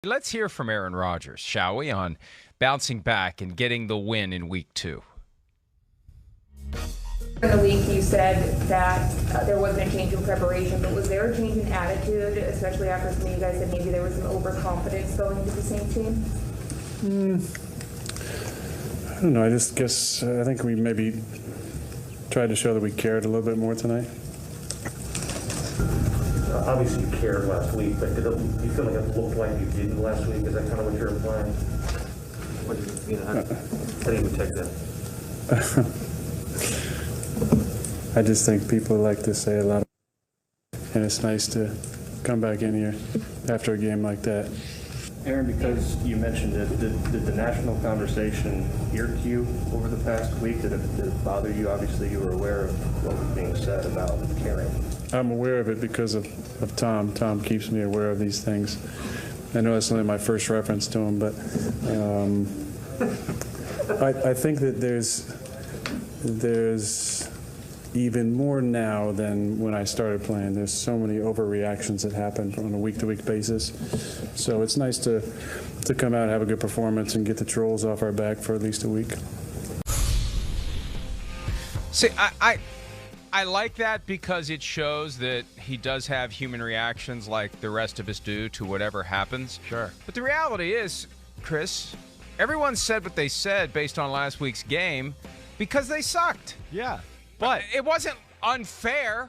Let's hear from Aaron Rodgers, shall we, on bouncing back and getting the win in week 2. In the week, you said that there wasn't a change in preparation, but was there a change in attitude, especially after some of you guys said maybe there was some overconfidence going into the same team? I don't know. I just guess I think we maybe tried to show that we cared a little bit more tonight. Obviously you cared last week, but do you feel like it looked like you didn't last week? Is that kind of what you're implying? How do you take that? I just think people like to say a lot, and it's nice to come back in here after a game like that. Aaron, because you mentioned it, did the national conversation irk you over the past week? Did it bother you? Obviously, you were aware of what was being said about caring. I'm aware of it because of Tom. Tom keeps me aware of these things. I know it's only my first reference to him, but I think that there's even more now than when I started playing. There's so many overreactions that happen on a week-to-week basis. So it's nice to come out and have a good performance and get the trolls off our back for at least a week. See, I like that because it shows that he does have human reactions like the rest of us do to whatever happens. Sure. But the reality is, Chris, everyone said what they said based on last week's game because they sucked. Yeah. But it wasn't unfair.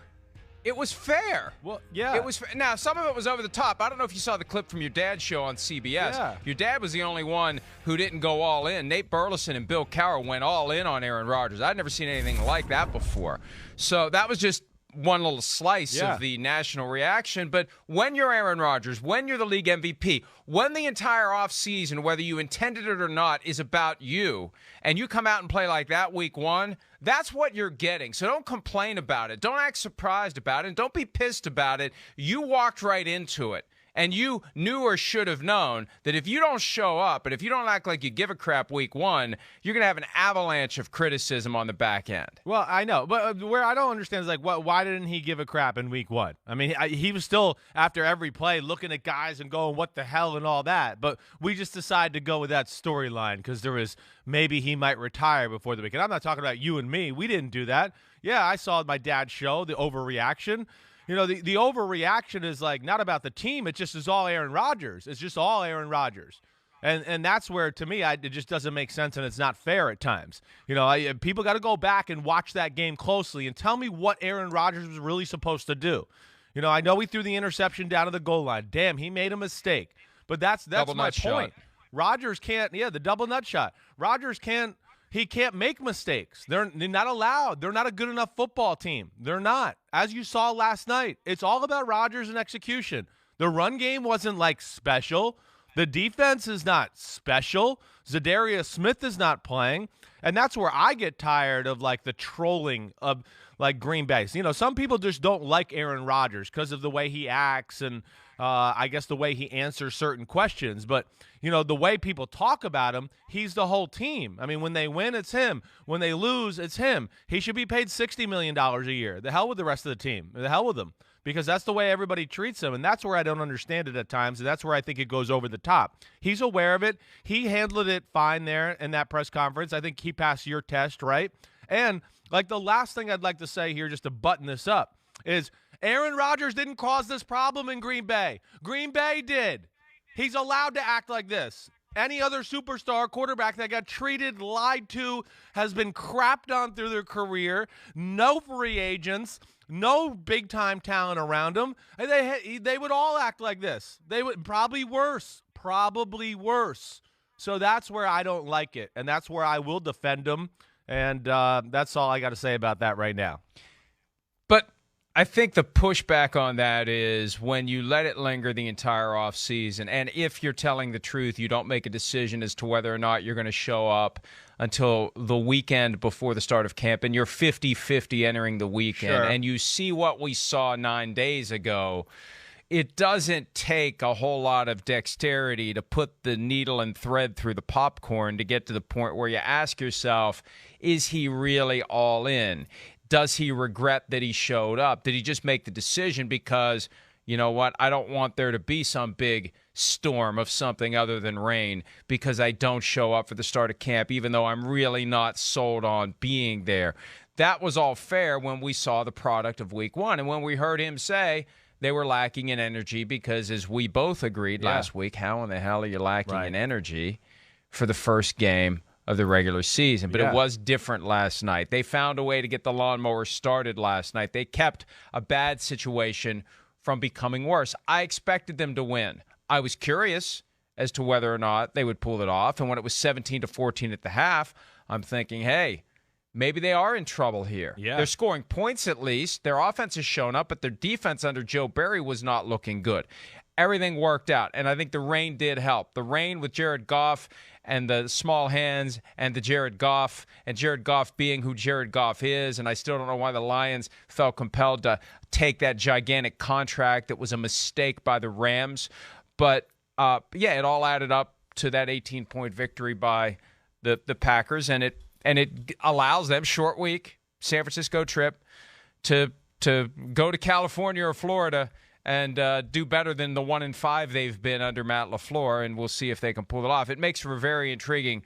It was fair. Well, yeah. It was now, some of it was over the top. I don't know if you saw the clip from your dad's show on CBS. Yeah. Your dad was the only one who didn't go all in. Nate Burleson and Bill Cowher went all in on Aaron Rodgers. I'd never seen anything like that before. So that was just one little slice of the national reaction. But when you're Aaron Rodgers, when you're the league MVP, when the entire offseason, whether you intended it or not, is about you, and you come out and play like that week 1, that's what you're getting. So don't complain about it. Don't act surprised about it. And don't be pissed about it. You walked right into it. And you knew or should have known that if you don't show up and if you don't act like you give a crap week 1, you're going to have an avalanche of criticism on the back end. Well, I know. But where I don't understand is, like, why didn't he give a crap in week 1? I mean, he was still, after every play, looking at guys and going, what the hell and all that. But we just decided to go with that storyline because there was maybe he might retire before the weekend. I'm not talking about you and me. We didn't do that. Yeah, I saw my dad's show, the overreaction. You know, the overreaction is like not about the team. It just is all Aaron Rodgers. It's just all Aaron Rodgers. And that's where, to me, it just doesn't make sense, and it's not fair at times. You know, people got to go back and watch that game closely and tell me what Aaron Rodgers was really supposed to do. You know, I know he threw the interception down to the goal line. Damn, he made a mistake. But that's my point. Rodgers can't, the double nut shot. Rodgers can't. He can't make mistakes. They're not allowed. They're not a good enough football team. They're not. As you saw last night, it's all about Rodgers and execution. The run game wasn't, like, special. The defense is not special. Zadarius Smith is not playing. And that's where I get tired of, like, the trolling of, like, Green Bay. You know, some people just don't like Aaron Rodgers because of the way he acts and I guess the way he answers certain questions. But, you know, the way people talk about him, he's the whole team. I mean, when they win, it's him. When they lose, it's him. He should be paid $60 million a year. The hell with the rest of the team. The hell with them. Because that's the way everybody treats him, and that's where I don't understand it at times, and that's where I think it goes over the top. He's aware of it. He handled it fine there in that press conference. I think he passed your test, right? And, like, the last thing I'd like to say here, just to button this up, is Aaron Rodgers didn't cause this problem in Green Bay. Green Bay did. He's allowed to act like this. Any other superstar quarterback that got treated, lied to, has been crapped on through their career, no free agents, no big-time talent around them, they would all act like this. They would probably worse. So that's where I don't like it, and that's where I will defend him, and that's all I got to say about that right now. But I think the pushback on that is when you let it linger the entire offseason, and if you're telling the truth, you don't make a decision as to whether or not you're going to show up until the weekend before the start of camp, and you're 50-50 entering the weekend, Sure. And you see what we saw 9 days ago, it doesn't take a whole lot of dexterity to put the needle and thread through the popcorn to get to the point where you ask yourself, is he really all in? Does he regret that he showed up? Did he just make the decision because you know what, I don't want there to be some big storm of something other than rain because I don't show up for the start of camp, even though I'm really not sold on being there. That was all fair when we saw the product of week 1. And when we heard him say they were lacking in energy because, as we both agreed last week, how in the hell are you lacking in energy for the first game of the regular season? But it was different last night. They found a way to get the lawnmower started last night. They kept a bad situation from becoming worse. I expected them to win. I was curious as to whether or not they would pull it off. And when it was 17-14 at the half, I'm thinking, hey, maybe they are in trouble here. Yeah. They're scoring points at least. Their offense has shown up, but their defense under Joe Barry was not looking good. Everything worked out, and I think the rain did help. The rain with Jared Goff and the small hands and the Jared Goff, and Jared Goff being who Jared Goff is, and I still don't know why the Lions felt compelled to take that gigantic contract that was a mistake by the Rams. But, it all added up to that 18-point victory by the Packers, and it allows them, short week, San Francisco trip, to go to California or Florida and do better than the 1-5 they've been under Matt LaFleur, and we'll see if they can pull it off. It makes for a very intriguing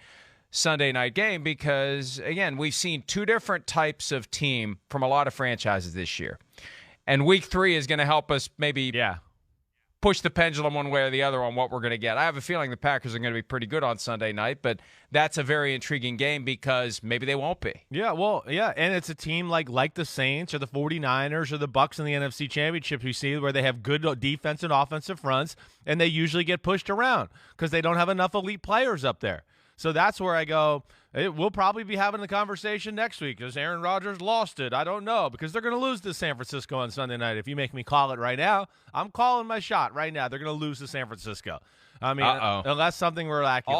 Sunday night game because, again, we've seen two different types of team from a lot of franchises this year. And week 3 is going to help us maybe push the pendulum one way or the other on what we're going to get. I have a feeling the Packers are going to be pretty good on Sunday night, but that's a very intriguing game because maybe they won't be. Yeah, and it's a team like the Saints or the 49ers or the Bucs in the NFC Championship you see where they have good defense and offensive fronts, and they usually get pushed around because they don't have enough elite players up there. So that's where I go, we'll probably be having the conversation next week. Has Aaron Rodgers lost it? I don't know, because they're going to lose to San Francisco on Sunday night. If you make me call it right now, I'm calling my shot right now. They're going to lose to San Francisco. I mean, unless something miraculous.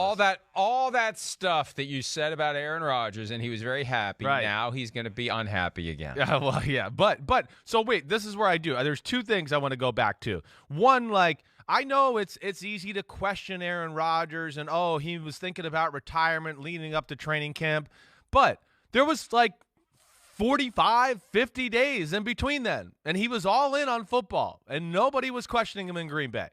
All that stuff that you said about Aaron Rodgers, and he was very happy. Right. Now he's going to be unhappy again. Yeah, But so wait, this is where I do. There's two things I want to go back to. One, I know it's easy to question Aaron Rodgers and, he was thinking about retirement leading up to training camp. But there was 45, 50 days in between then. And he was all in on football. And nobody was questioning him in Green Bay.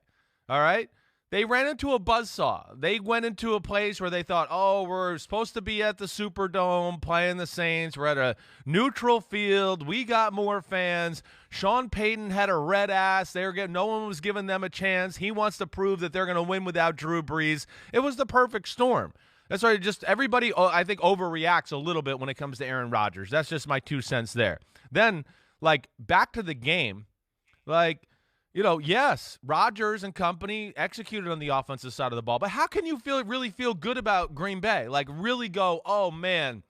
All right? They ran into a buzzsaw. They went into a place where they thought, we're supposed to be at the Superdome playing the Saints. We're at a neutral field. We got more fans. Sean Payton had a red ass. No one was giving them a chance. He wants to prove that they're going to win without Drew Brees. It was the perfect storm. That's why everybody, I think, overreacts a little bit when it comes to Aaron Rodgers. That's just my 2 cents there. Then, back to the game, yes, Rodgers and company executed on the offensive side of the ball, but how can you really feel good about Green Bay? Really go, oh, man,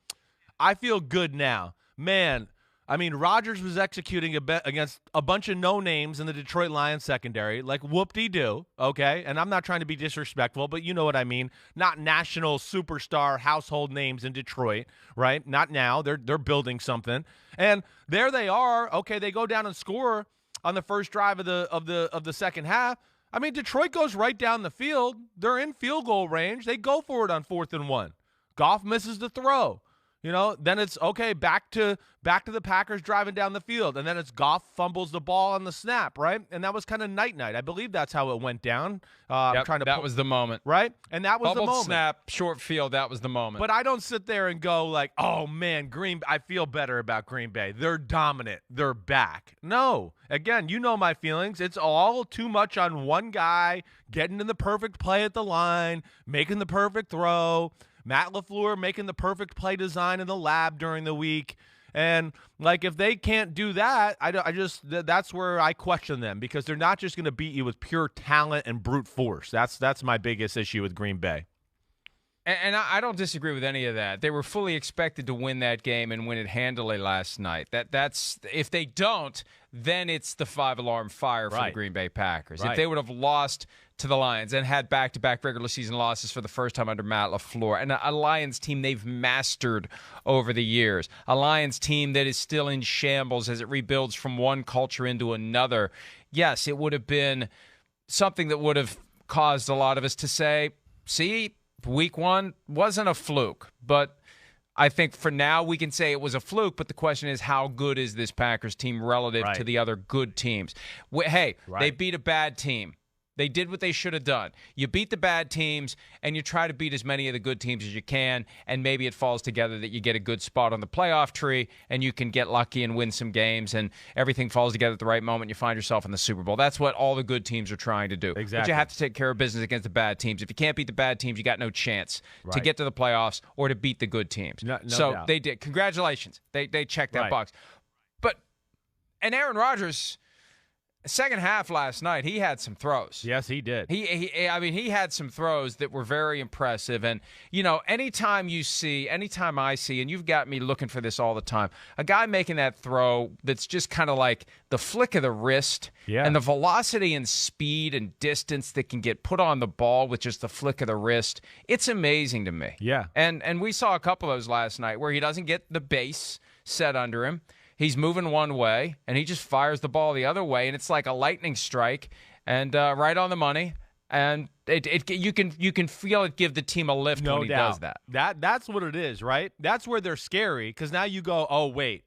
I feel good now. Man, I mean, Rodgers was executing against a bunch of no-names in the Detroit Lions secondary, whoop-de-doo, okay? And I'm not trying to be disrespectful, but you know what I mean. Not national superstar household names in Detroit, right? Not now. They're building something. And there they are. Okay, they go down and score on the first drive of the second half. I mean, Detroit goes right down the field. They're in field goal range. They go for it on 4th and 1. Goff misses the throw. Then it's back to the Packers driving down the field, and then it's Goff fumbles the ball on the snap, right? And that was kind of night. I believe that's how it went down. That was the moment, right? And that was the moment. Snap, short field. That was the moment. But I don't sit there and go oh man, I feel better about Green Bay. They're dominant. They're back. No, again, you know my feelings. It's all too much on one guy getting in the perfect play at the line, making the perfect throw. Matt LaFleur making the perfect play design in the lab during the week. And, if they can't do that, that's where I question them because they're not just going to beat you with pure talent and brute force. That's my biggest issue with Green Bay. And I don't disagree with any of that. They were fully expected to win that game and win it handily last night. That's if they don't, then it's the 5-alarm fire for the Green Bay Packers. If they would have lost to the Lions and had back-to-back regular season losses for the first time under Matt LaFleur, and a Lions team they've mastered over the years, a Lions team that is still in shambles as it rebuilds from one culture into another, yes, it would have been something that would have caused a lot of us to say, see, Week 1 wasn't a fluke, but I think for now we can say it was a fluke, but the question is how good is this Packers team relative to the other good teams? They beat a bad team. They did what they should have done. You beat the bad teams, and you try to beat as many of the good teams as you can, and maybe it falls together that you get a good spot on the playoff tree, and you can get lucky and win some games, and everything falls together at the right moment. You find yourself in the Super Bowl. That's what all the good teams are trying to do. Exactly. But you have to take care of business against the bad teams. If you can't beat the bad teams, you got no chance to get to the playoffs or to beat the good teams. No so doubt. they did. Congratulations. They checked that box. And Aaron Rodgers, second half last night, he had some throws. Yes, he did. He had some throws that were very impressive. And, anytime I see, and you've got me looking for this all the time, a guy making that throw that's just kind of like the flick of the wrist and the velocity and speed and distance that can get put on the ball with just the flick of the wrist, it's amazing to me. Yeah. And we saw a couple of those last night where he doesn't get the base set under him. He's moving one way, and he just fires the ball the other way, and it's like a lightning strike, and right on the money. And you can feel it give the team a lift when he does that. That's what it is, right? That's where they're scary, because now you go, oh, wait,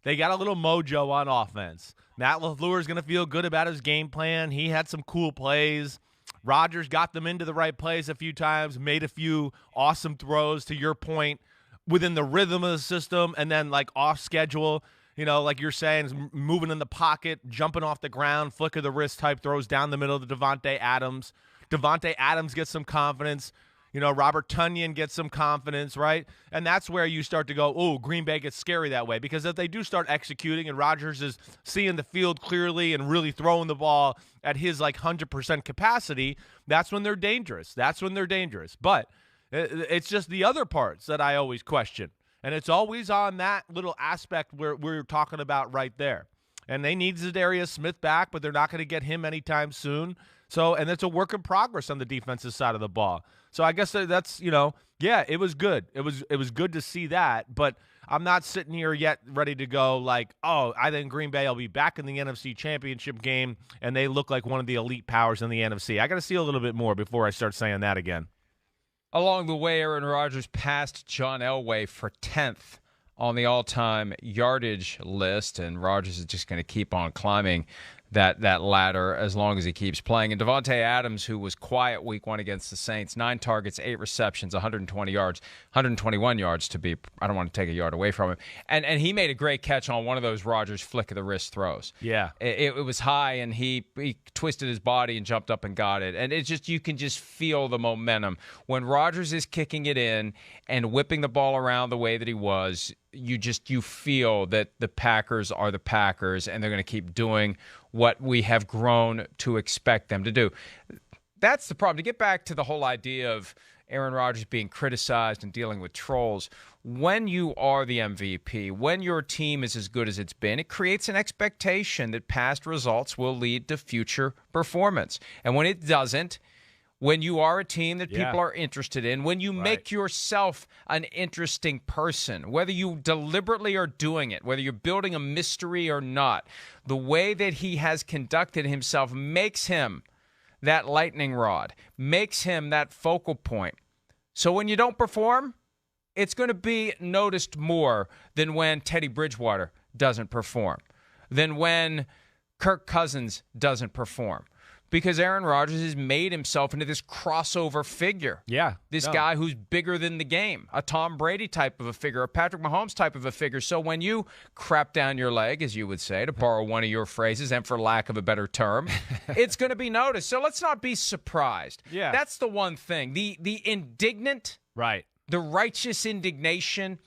they got a little mojo on offense. Matt LaFleur's going to feel good about his game plan. He had some cool plays. Rodgers got them into the right plays a few times, made a few awesome throws, to your point, within the rhythm of the system, and then like off schedule. Like you're saying, moving in the pocket, jumping off the ground, flick of the wrist type throws down the middle to Devontae Adams. Devontae Adams gets some confidence. Robert Tonyan gets some confidence, right? And that's where you start to go, oh, Green Bay gets scary that way. Because if they do start executing and Rodgers is seeing the field clearly and really throwing the ball at his 100% capacity, that's when they're dangerous. But it's just the other parts that I always question. And it's always on that little aspect where we're talking about right there. And they need Zadarius Smith back, but they're not going to get him anytime soon. So, and it's a work in progress on the defensive side of the ball. So I guess that's, it was good. It was good to see that, but I'm not sitting here yet ready to go I think Green Bay will be back in the NFC Championship game, and they look like one of the elite powers in the NFC. I got to see a little bit more before I start saying that again. Along the way, Aaron Rodgers passed John Elway for 10th on the all-time yardage list, and Rodgers is just going to keep on climbing that ladder as long as he keeps playing. And Devontae Adams, who was quiet week one against the Saints, 9 targets, 8 receptions, 120 yards, 121 yards to be, I don't want to take a yard away from him. And he made a great catch on one of those Rodgers flick of the wrist throws. Yeah. It was high, and he twisted his body and jumped up and got it. And it's just, you can just feel the momentum. When Rodgers is kicking it in and whipping the ball around the way that he was, you feel that the Packers are the Packers, and they're going to keep doing what we have grown to expect them to do. That's the problem. To get back to the whole idea of Aaron Rodgers being criticized and dealing with trolls, when you are the MVP, when your team is as good as it's been, it creates an expectation that past results will lead to future performance. And when it doesn't, when you are a team that people are interested in, when you make yourself an interesting person, whether you deliberately are doing it, whether you're building a mystery or not, the way that he has conducted himself makes him that lightning rod, makes him that focal point. So when you don't perform, it's going to be noticed more than when Teddy Bridgewater doesn't perform, than when Kirk Cousins doesn't perform. Because Aaron Rodgers has made himself into this crossover figure. Yeah. This guy who's bigger than the game, a Tom Brady type of a figure, a Patrick Mahomes type of a figure. So when you crap down your leg, as you would say, to borrow one of your phrases, and for lack of a better term, it's going to be noticed. So let's not be surprised. Yeah. That's the one thing. The indignant, the righteous indignation,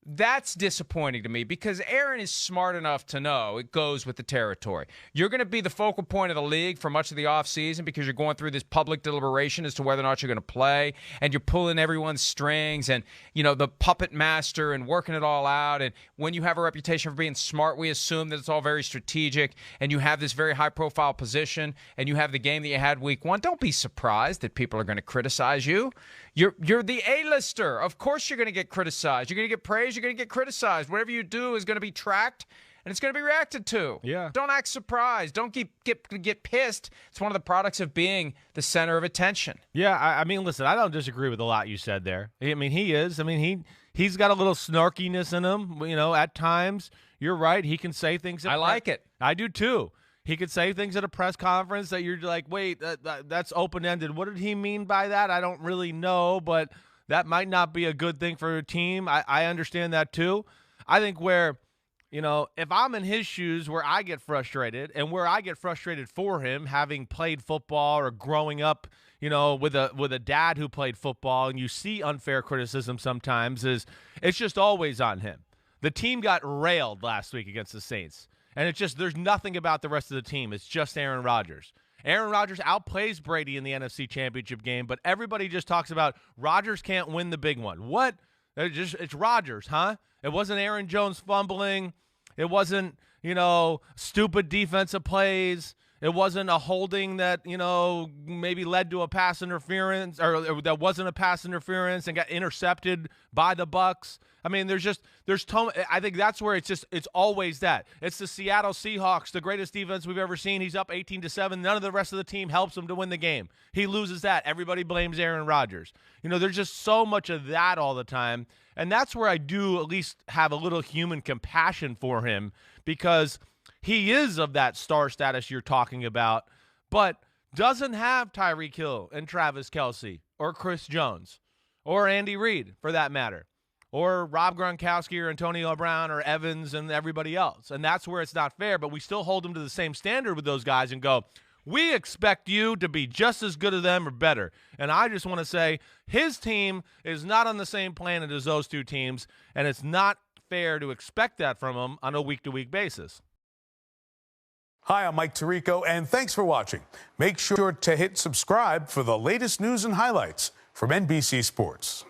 that's disappointing to me, because Aaron is smart enough to know it goes with the territory. You're going to be the focal point of the league for much of the offseason because you're going through this public deliberation as to whether or not you're going to play, and you're pulling everyone's strings and, the puppet master and working it all out. And when you have a reputation for being smart, we assume that it's all very strategic, and you have this very high-profile position, and you have the game that you had week one. Don't be surprised that people are going to criticize you. You're the A-lister. Of course you're going to get criticized. You're going to get praised. You're going to get criticized. Whatever you do is going to be tracked, and it's going to be reacted to. Yeah. Don't act surprised. Don't get pissed. It's one of the products of being the center of attention. Yeah, I mean, listen, I don't disagree with a lot you said there. I mean, he is. I mean, He's got a little snarkiness in him, at times. You're right. He can say things. I like it. I do too. He could say things at a press conference that you're like, wait, that's open-ended. What did he mean by that? I don't really know, but that might not be a good thing for a team. I understand that too. I think where, if I'm in his shoes, where I get frustrated and where I get frustrated for him, having played football or growing up, with a dad who played football, and you see unfair criticism sometimes, is it's just always on him. The team got railed last week against the Saints, and it's just there's nothing about the rest of the team. It's just Aaron Rodgers. Aaron Rodgers outplays Brady in the NFC Championship game, but everybody just talks about Rodgers can't win the big one. What? It's Rodgers, huh? It wasn't Aaron Jones fumbling. It wasn't, stupid defensive plays. It wasn't a holding that, maybe led to a pass interference or that wasn't a pass interference and got intercepted by the Bucs. I mean, I think that's where it's always that. It's the Seattle Seahawks, the greatest defense we've ever seen. He's up 18-7. None of the rest of the team helps him to win the game. He loses that. Everybody blames Aaron Rodgers. There's just so much of that all the time. And that's where I do at least have a little human compassion for him, because he is of that star status you're talking about, but doesn't have Tyreek Hill and Travis Kelce or Chris Jones or Andy Reid, for that matter, or Rob Gronkowski or Antonio Brown or Evans and everybody else. And that's where it's not fair, but we still hold them to the same standard with those guys and go, we expect you to be just as good as them or better. And I just want to say his team is not on the same planet as those two teams, and it's not fair to expect that from them on a week-to-week basis. Hi, I'm Mike Tirico, and thanks for watching. Make sure to hit subscribe for the latest news and highlights from NBC Sports.